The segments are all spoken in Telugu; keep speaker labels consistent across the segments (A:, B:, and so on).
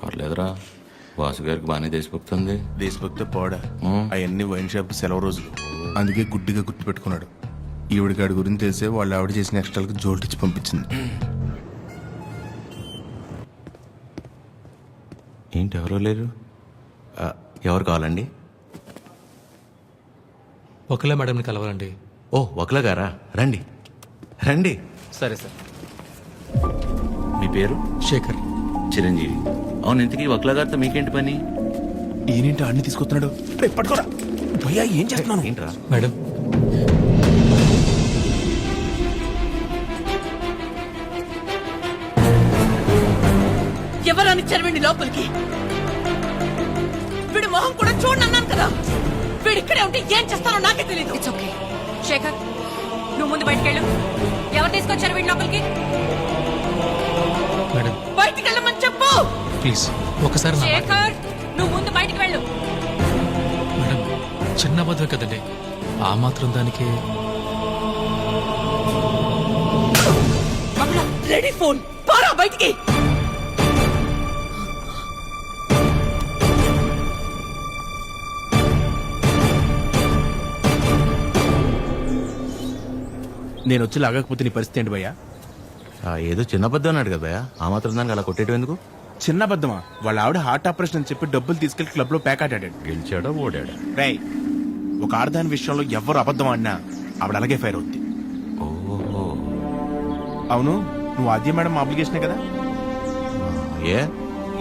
A: పర్లేదురా, వాసు గారికి బాగానే దేశభక్తుంది.
B: దేశభక్తి పోడా అవన్నీ వైన్ షాప్ సెలవు రోజులు, అందుకే గుడ్డిగా గుర్తుపెట్టుకున్నాడు. ఈవిడికాడి గురించి తెలిసే వాళ్ళు ఆవిడ చేసిన ఎక్స్ట్రాలకు జోల్టిచ్చి పంపించింది.
A: ఏంటి ఎవరో లేరు? ఎవరు కావాలండి?
C: ఒకలే మేడంని కలవాలండి.
A: ఓ ఒకలా గారా, రండి రండి.
C: సరే సార్.
A: మీ పేరు?
C: శేఖర్.
A: చిరంజీవి. అవును, ఇంతకీ ఒకలా గారితో మీకేంటి పని?
B: ఈయనేంటి అన్ని తీసుకొస్తున్నాడు? పట్టుకోరా భయ్యా, ఏం చేస్తున్నాను?
A: ఏంట్రా?
C: మేడం
D: ఎవరని చెరవండి లోపలికి. వీడి మొహం కూడా చూడన్నాను కదా. వీడు ఇక్కడే ఉంటే ఏం చేస్తానో నాకే తెలియదు.
E: It's okay. శేఖర్, నువ్వు ముందు బయటకెళ్ళు. ఎవరు తీసుకొచ్చారు వీడి లోపలికి?
C: మేడం
D: బయటికి వెళ్ళమని చెప్పు.
C: ప్లీజ్ ఒకసారి నా మాట.
E: శేఖర్, నువ్వు ముందు బయటికి వెళ్ళు.
C: మేడం చిన్న అబద్ధం కదండి, ఆ మాత్రం దానికి.
D: రెడీ ఫోన్ పారా బయటికి.
B: నేను వచ్చి లాగకపోతే నీ పరిస్థితి ఏంటి భయ్యా?
A: ఏదో చిన్న అబద్ధం అన్నాడు కదా భయ్యా, ఆ మాత్రం దానికి అలా కొట్టేయడం ఎందుకు?
B: చిన్న అబద్ధమా? వాళ్ళ ఆవిడ హార్ట్ ఆపరేషన్ అని చెప్పి డబ్బులు తీసుకెళ్లి క్లబ్ లో ప్యాక్ ఆడాడు.
A: గెలిచాడా ఓడాడా?
B: రేయ్, ఒక ఆడదాని విషయంలో ఎవరు అబద్ధం ఆడినా ఆవిడ అలాగే ఫైర్ అవుద్ది.
A: ఓహో.
B: అవును, నువ్వు ఆద్య మేడం అప్లికేషనే కదా?
A: ఏ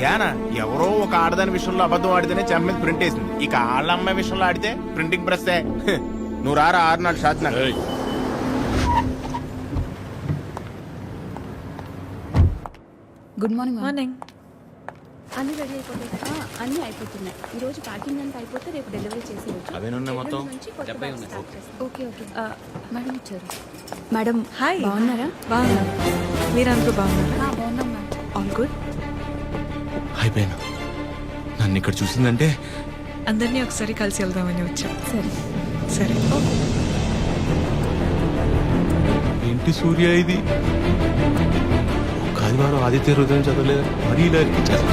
B: యానా ఎవరో ఒక ఆడదాని విషయంలో అబద్ధం ఆడితేనే చెంప మీద ప్రింట్ వేసింది. ఇక ఆళ్ళ అమ్మాయి విషయంలో ఆడితే ప్రింటింగ్ ప్రెస్. నువ్వు రారా 6 షాట్.
F: Good morning.
E: మార్నింగ్.
F: అన్ని రెడీ అయిపోతాయి. అన్ని అయిపోతున్నాయి. ఈ రోజు ప్యాకింగ్ అంతా అయిపోతే రేపు డెలివరీ చేసేయచ్చు.
A: అవేనున్నాయి మొత్తం?
F: Okay okay. మేడం వచ్చారు. Madam
E: hi.
F: బాగున్నారా?
E: బాగున్నా. మీరందరూ బాగున్నారా?
F: బాగున్నాం మేడం.
E: All good.
A: అయిపోయాను. నన్ను ఇక్కడ చూసిందంటే
E: అందరినీ ఒకసారి కలిసి వెళ్దామని వచ్చాం.
F: సరే
E: సరే.
A: ఏంటి సూర్య ఇది? ఆదివారం ఆదిత్య హృదయం చదవలేదు, మరీ ఇలా ఇరికించారు.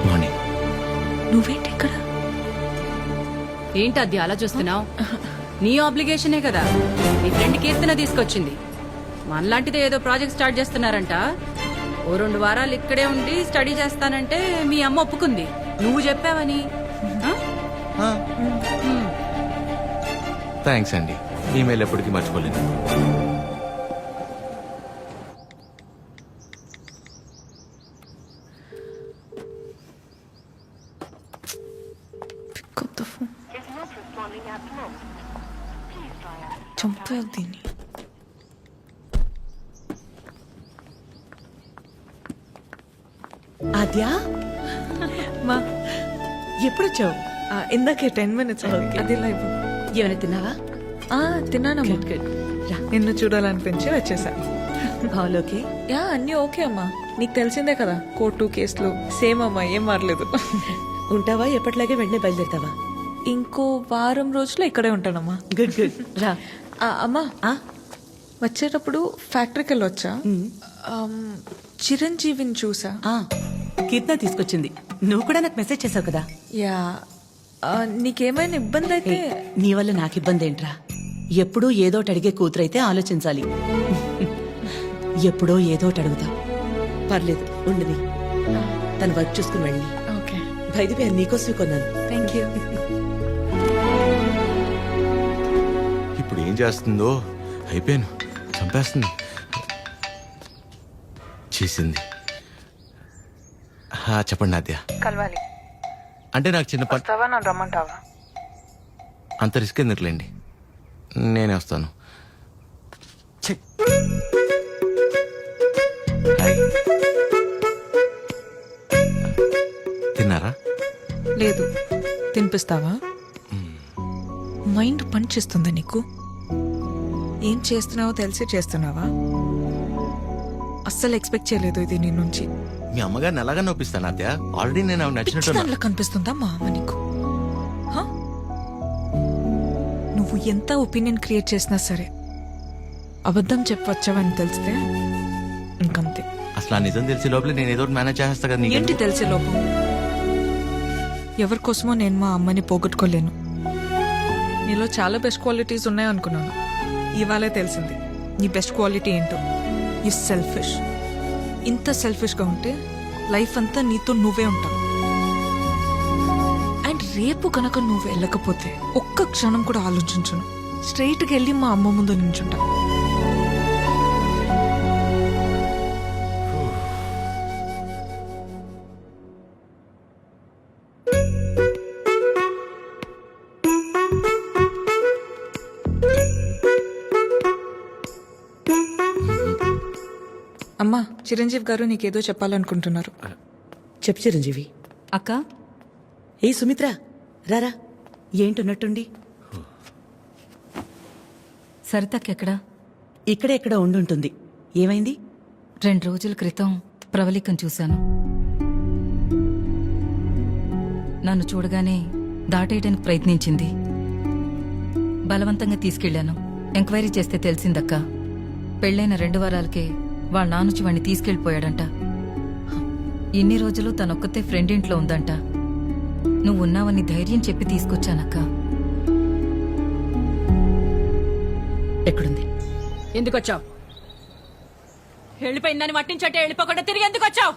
A: మార్నింగ్.
E: నువ్వేంటి ఇక్కడ?
G: ఏంటి అది అలా చూస్తున్నావు? నీ ఆబ్లిగేషనే కదా నీ ఫ్రెండ్ కీర్తన తీసుకొచ్చింది. మనలాంటిదే ఏదో ప్రాజెక్ట్ స్టార్ట్ చేస్తున్నారంట. ఓ 2 వారాలు ఇక్కడే ఉండి స్టడీ చేస్తానంటే మీ అమ్మ ఒప్పుకుంది. నువ్వు చెప్పావని.
A: థ్యాంక్స్ అండి, ఈమెయిల్ ఎప్పటికీ మర్చిపోలేదు.
E: చంపావు దీన్ని.
D: ఆద్యా,
E: మా
D: ఎప్పుడు వచ్చావు?
E: ఇందాకే 10 minutes అది లైవ్.
D: ఏమైనా తిన్నావా?
E: తిన్నానమ్మా.
D: గుడ్.
E: నిన్ను చూడాలనిపించి వచ్చేసా.
D: ఓకే.
E: యా, అన్నీ ఓకే అమ్మా. నీకు తెలిసిందే కదా, కోర్టు కేసులు సేమ్ అమ్మా, ఏం మారలేదు.
D: ఉంటావా? ఎప్పటిలాగే వెంటనే బయలుదేరుతావా?
E: ఇంకో వారం రోజులు ఇక్కడే ఉంటానమ్మా.
D: Good good. రా.
E: అమ్మా, వచ్చేటప్పుడు ఫ్యాక్టరీకి వెళ్ళొచ్చా? చిరంజీవిని చూసా.
D: కీర్తన తీసుకొచ్చింది. నువ్వు కూడా నాకు మెసేజ్ చేసావు కదా.
E: యా, నీకేమైనా ఇబ్బంది అయితే?
D: నీ వల్ల నాకు ఇబ్బంది ఏంట్రా? ఎప్పుడూ ఏదోటి అడిగే కూతురైతే ఆలోచించాలి. ఎప్పుడో ఏదోటి అడుగుతా. పర్లేదు, ఉండని. తన వర్క్ చూసుకుని వెళ్ళి.
E: ఓకే.
D: బయట నీకోసమే కొన్నాను.
E: Thank you.
A: ఇప్పుడు ఏం చేస్తుందో? అయిపోయాను, చంపేస్తుంది. చేసింది. చెప్పండి నాద్య.
E: కలవాలి
A: అంటే నాకు చిన్న పని.
E: నన్ను రమ్మంటావా?
A: అంత రిస్క్ ఎందుకులేండి, నేనే వస్తాను. హాయ్. తిన్నారా?
E: లేదు. తినిపిస్తావా? మైండ్ పనిచేస్తుందా నీకు? ఏం చేస్తున్నావో తెలిసి చేస్తున్నావా? అస్సలు ఎక్స్పెక్ట్ చేయలేదు ఇది నీ నుంచి.
A: మీ అమ్మగారిని ఎలాగా నొప్పిస్తాను అత్య? ఆల్రెడీ నేను ఆవిడ నచ్చినట్టు
E: దానిలో కనిపిస్తుందా మా అమ్మ నీకు? హ? నువ్వు ఎంత ఒపీనియన్ క్రియేట్ చేసినా సరే అబద్ధం చెప్పవచ్చావని తెలిస్తే ఇంకంతే.
A: అసలు ఆ నిజం తెలిసే లోపల నేను ఏదో ఒకటి మేనేజ్ చేస్తా కదా. నీకు
E: ఏంటి తెలిసే లోపం? ఎవరి కోసమో నేను మా అమ్మని పోగొట్టుకోలేను. నీలో చాలా బెస్ట్ క్వాలిటీస్ ఉన్నాయనుకున్నాను. ఇవాళే తెలిసింది నీ బెస్ట్ క్వాలిటీ ఏంటో. You selfish. ఇంత సెల్ఫిష్గా ఉంటే లైఫ్ అంతా నీతో నువ్వే ఉంటావు. అండ్ రేపు కనుక నువ్వు వెళ్ళకపోతే ఒక్క క్షణం కూడా ఆలోచించను. స్ట్రైట్గా వెళ్ళి మా అమ్మ ముందు నించుంటా. అమ్మా, చిరంజీవి గారు నీకేదో చెప్పాలనుకుంటున్నారు.
D: చెప్పు చిరంజీవి.
G: అక్క
D: ఏ సుమిత్ర, రారా. ఏంటున్నట్టుండి
G: సరితక్కెక్కడా?
D: ఇక్కడే ఎక్కడ ఉండుంటుంది. ఏమైంది?
G: 2 రోజుల క్రితం ప్రవళికను చూశాను. నన్ను చూడగానే దాటేయడానికి ప్రయత్నించింది. బలవంతంగా తీసుకెళ్లాను. ఎంక్వైరీ చేస్తే తెలిసిందక్క, పెళ్ళైన 2 వారాలకే వాళ్ళ నానుచి వాణ్ణి తీసుకెళ్లిపోయాడంట. ఇన్ని రోజులు తనొక్కతే ఫ్రెండ్ ఇంట్లో ఉందంట. నువ్వున్నావని ధైర్యం చెప్పి తీసుకొచ్చానక్క.
D: ఎక్కడుంది?
G: ఎందుకొచ్చావు? వెళ్ళిపోయిందని మట్టించట్టే వెళ్ళిపోకుండా తిరిగి ఎందుకొచ్చావు?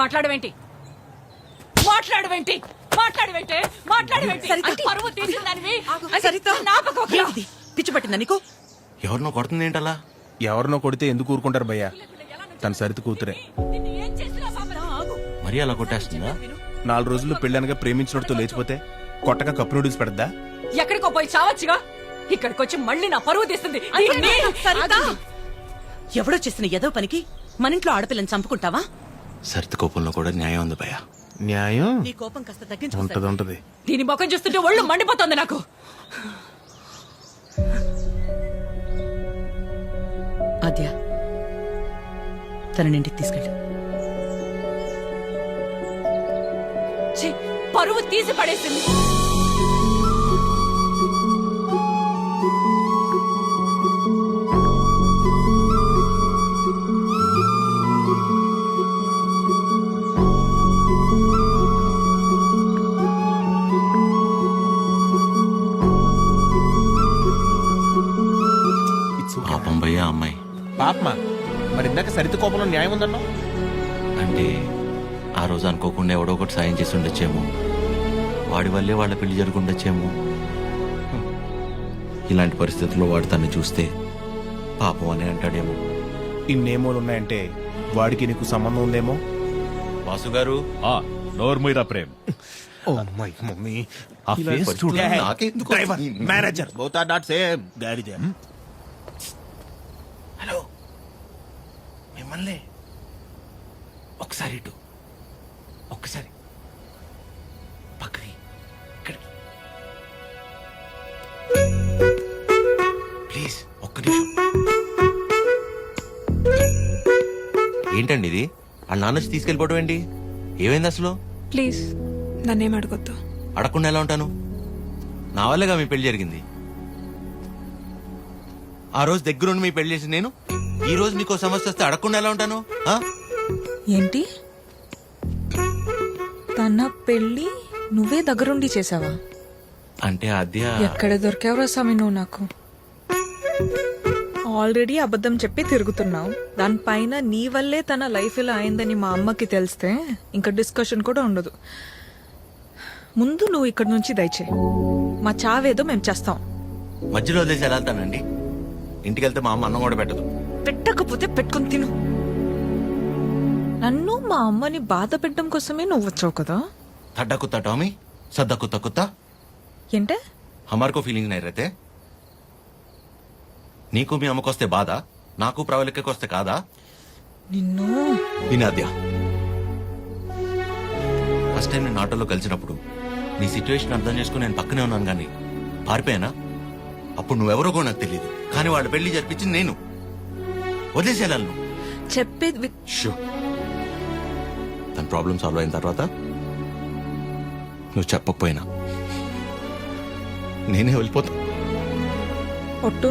G: మాట్లాడవేంటి? మాట్లాడవేంటి? మాట్లాడవేంటి? మాట్లాడవేంటి? పరువు తీసిందానివి.
D: ఏంటిది? పిచ్చి పట్టిందా నీకు?
A: ఎవరినో కొడుతుంది ఏంటలా?
B: ఎవరినో కొడితే ఎందుకు ఊరుకుంటారు భయ్యా? తన సరిత కూతురే.
A: మరీ అలా కొట్టేస్తుందా?
B: 4 రోజులు పెళ్ళనగా ప్రేమించినట్టు లేచిపోతే కొట్టగా కప్పు నూడిల్స్ పెడద్దా?
G: ఎక్కడికో పోయి చావచ్చుగా. ఇక్కడికొచ్చి మళ్ళీ నా పరువు తీస్తుంది.
D: ఎవడో చేసిన ఏదో పనికి మన ఇంట్లో ఆడపిల్లని చంపుకుంటావా?
A: సరిత కోపంలో కూడా న్యాయం ఉంది భయ్యా.
B: న్యాయం
D: నీ కోపం కాస్త
B: ఉంటది
D: తగ్గించుకుంటా.
B: ఉంటది.
G: దీని ముఖం చూస్తుంటే ఒళ్ళు మండిపోతుంది నాకు.
D: ఆద్య, తనని ఇంటికి తీసుకెళ్ళు.
G: ఛీ, పరువు తీసి పడేసింది.
A: పాపం భయ్యా అమ్మాయి.
B: పాపమా? మరి ఇందాక సరిత కోపంలో న్యాయం ఉందన్నా?
A: అంటే ఆ రోజు అనుకోకుండా ఎవడో ఒకటి సాయం చేసి ఉండొచ్చేమో. వాడి వల్లే వాళ్ళ పెళ్లి జరుగుండొచ్చేమో. ఇలాంటి పరిస్థితుల్లో వాడు తను చూస్తే పాపం అని అంటాడేమో.
B: ఇన్నేమోలు ఉన్నాయంటే వాడికి నీకు సంబంధం ఉందేమో.
A: వాసు గారు,
H: నోర్మీరా ప్రేమ్.
B: ఓ మై మమ్మీ,
H: ఆ ఫేస్ చూడు.
A: నాకెందుకు
B: driver, manager both are not same. గాడిద.
A: హలో, మిమ్మల్ని ఒకసారి ఇటు, ఒక్కసారి పక్కకి, ఇక్కడికి ప్లీజ్, ఒక్క నిమిషం. ఏంటండి ఇది? ఆ నాన్న వచ్చి తీసుకెళ్ళిపోవడం ఏంటి? ఏమైంది అసలు?
E: ప్లీజ్ నన్నేం అడగొద్దు.
A: అడగకుండా ఎలా ఉంటాను? నా వల్లేగా మీ పెళ్లి జరిగింది. ఆ రోజు దగ్గరుండి మీ పెళ్లి చేసి నేను ఈ రోజు నీకో సమస్య వస్తే అడగకుండా ఎలా ఉంటాను? ఆ?
E: ఏంటి? తన పెళ్ళి నువ్వే దగ్గరుండి చేసావా?
A: అంటే అద్య
E: ఎక్కడ దొరికావురా స్వామి నువ్వు నాకు? ఆల్రెడీ అబద్ధం చెప్పి తిరుగుతున్నావు. దానిపైన నీ వల్లే తన లైఫ్ ఇలా అయిందని మా అమ్మకి తెలిస్తే ఇంకా డిస్కషన్ కూడా ఉండదు. ముందు నువ్వు ఇక్కడ నుంచి దయచే. మా చావేదో మేము చేస్తాం.
A: మధ్యలో వదిలేసి ఎలా వెళ్తానండి? ఇంటికి వెళ్తే మా అమ్మ అన్నం కూడా పెట్టదు.
E: పెట్టకపోతే పెట్టుకుని తిను. నన్ను మా అమ్మని బాధ పెట్టడం కోసమే నువ్వు వచ్చావు కదా?
A: थड्डा कुत्ता टॉमी, सद्दा कुत्ता कुत्ता।
E: ఏంటే?
A: हमारे को फीलिंग नहीं रहते। నీకు మీ అమ్మకొస్తే బాధ, నాకు ప్రవళికకొస్తే కాదా?
E: నిన్ను
A: వినాద్య, ఫస్ట్ టైం నేను ఆటోలో కలిసినప్పుడు నీ సిచ్యువేషన్ అర్థం చేసుకుని నేను పక్కనే ఉన్నాను కానీ పారిపోయానా? అప్పుడు నువ్వెవరో కూడా నాకు తెలియదు, కానీ వాళ్ళ పెళ్లి జరిపించింది నేను. వదిలేసేయాలను.
E: చెప్పేది
A: షూ తన ప్రాబ్లం సాల్వ్ అయిన తర్వాత నువ్వు చెప్పకపోయినా నేనే వెళ్ళిపోతా
E: ఒట్టు